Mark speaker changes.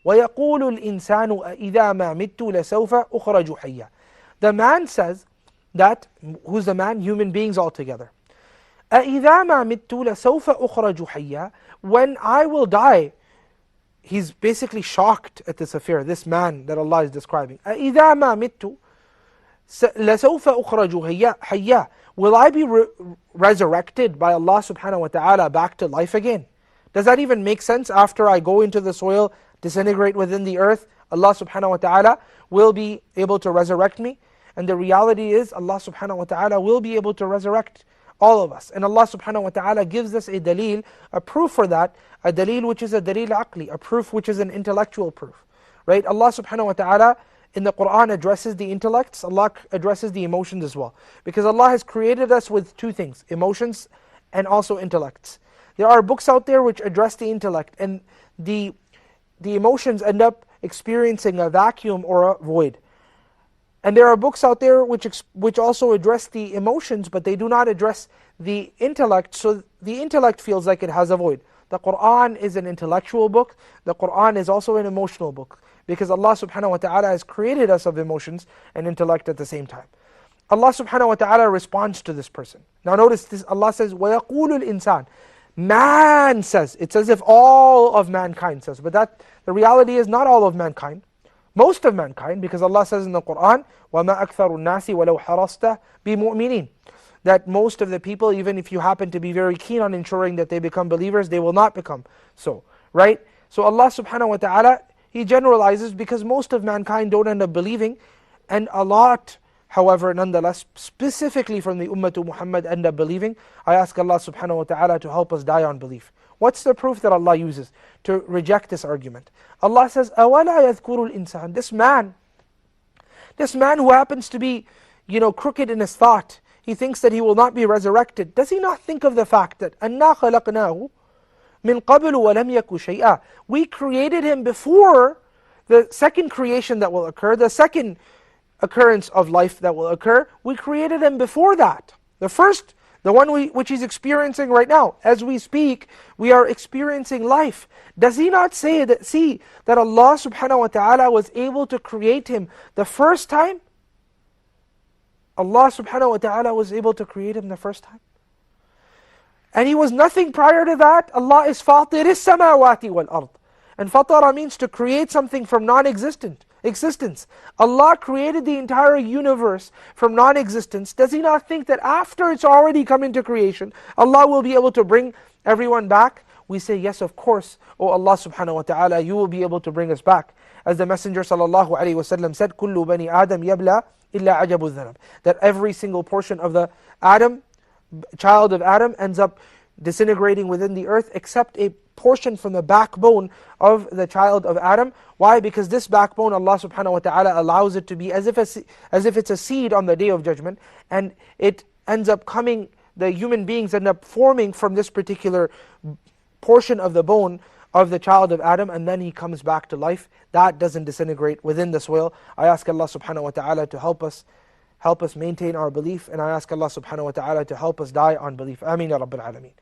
Speaker 1: وَيَقُولُ الْإِنسَانُ أَإِذَا مَا مِتُّ لَسَوْفَ أُخْرَجُ حَيًّا. The man says that, who's the man? Human beings altogether. أَإِذَا مَا مِتُّ لَسَوْفَ أُخْرَجُ حَيًّا. When I will die, he's basically shocked at this affair, this man that Allah is describing. أَإِذَا مَا مِتُّ لَسَوْفَ أُخْرَجُ حَيًّا. Will I be resurrected by Allah subhanahu wa ta'ala back to life again? Does that even make sense? After I go into the soil, disintegrate within the earth, Allah subhanahu wa ta'ala will be able to resurrect me? And the reality is, Allah subhanahu wa ta'ala will be able to resurrect all of us. And Allah subhanahu wa ta'ala gives us a dalil, a proof for that, a dalil which is a dalil aqli, a proof which is an intellectual proof. Right? Allah subhanahu wa ta'ala in the Qur'an addresses the intellects, Allah addresses the emotions as well. Because Allah has created us with two things, emotions and also intellects. There are books out there which address the intellect, and the emotions end up experiencing a vacuum or a void. And there are books out there which also address the emotions, but they do not address the intellect, so the intellect feels like it has a void. The Qur'an is an intellectual book, the Qur'an is also an emotional book, because Allah subhanahu wa ta'ala has created us of emotions and intellect at the same time. Allah subhanahu wa ta'ala responds to this person. Now notice this, Allah says, وَيَقُولُ الْإِنسَانِ. Man says, it's as if all of mankind says, but the reality is not all of mankind. Most of mankind, because Allah says in the Qur'an, وَمَا أَكْثَرُ النَّاسِ وَلَوْ حَرَصْتَ بِمُؤْمِنِينَ. That most of the people, even if you happen to be very keen on ensuring that they become believers, they will not become so. Right? So Allah subhanahu wa ta'ala, He generalizes because most of mankind don't end up believing, and a lot, however, nonetheless, specifically from the Ummah to Muhammad end up believing. I ask Allah subhanahu wa ta'ala to help us die on belief. What's the proof that Allah uses to reject this argument? Allah says, أَوَلَا يَذْكُرُ الْإِنسَانِ. This man who happens to be, crooked in his thought, he thinks that he will not be resurrected. Does he not think of the fact that أَنَّا خَلَقْنَاهُ مِنْ قَبْلُ وَلَمْ يَكُ شَيْئًا. We created him before the second creation that will occur, the second occurrence of life that will occur. We created him before that. The first, the one which he's experiencing right now. As we speak, we are experiencing life. Does he not see that Allah subhanahu wa ta'ala was able to create him the first time? Allah subhanahu wa ta'ala was able to create him the first time. And he was nothing prior to that. Allah is فَاطِرِ السَّمَاوَاتِ وَالْأَرْضِ. And fatara means to create something from existence. Allah created the entire universe from non-existence. Does He not think that after it's already come into creation, Allah will be able to bring everyone back? We say, yes, of course, O Allah subhanahu wa ta'ala, you will be able to bring us back. As the Messenger sallallahu alaihi wasallam said, كُلُّ بَنِي آدَمْ يَبْلَى إِلَّا عَجَبُ الذَّنَبِ. That every single portion of the child of Adam ends up disintegrating within the earth, except a portion from the backbone of the child of Adam. Why? Because this backbone, Allah subhanahu wa ta'ala allows it to be as if it's a seed on the Day of Judgment, and it ends up coming, the human beings end up forming from this particular portion of the bone of the child of Adam, and then he comes back to life. That doesn't disintegrate within the soil. I ask Allah subhanahu wa ta'ala to help us maintain our belief, and I ask Allah subhanahu wa ta'ala to help us die on belief. Ameen ya Rabbil Alameen.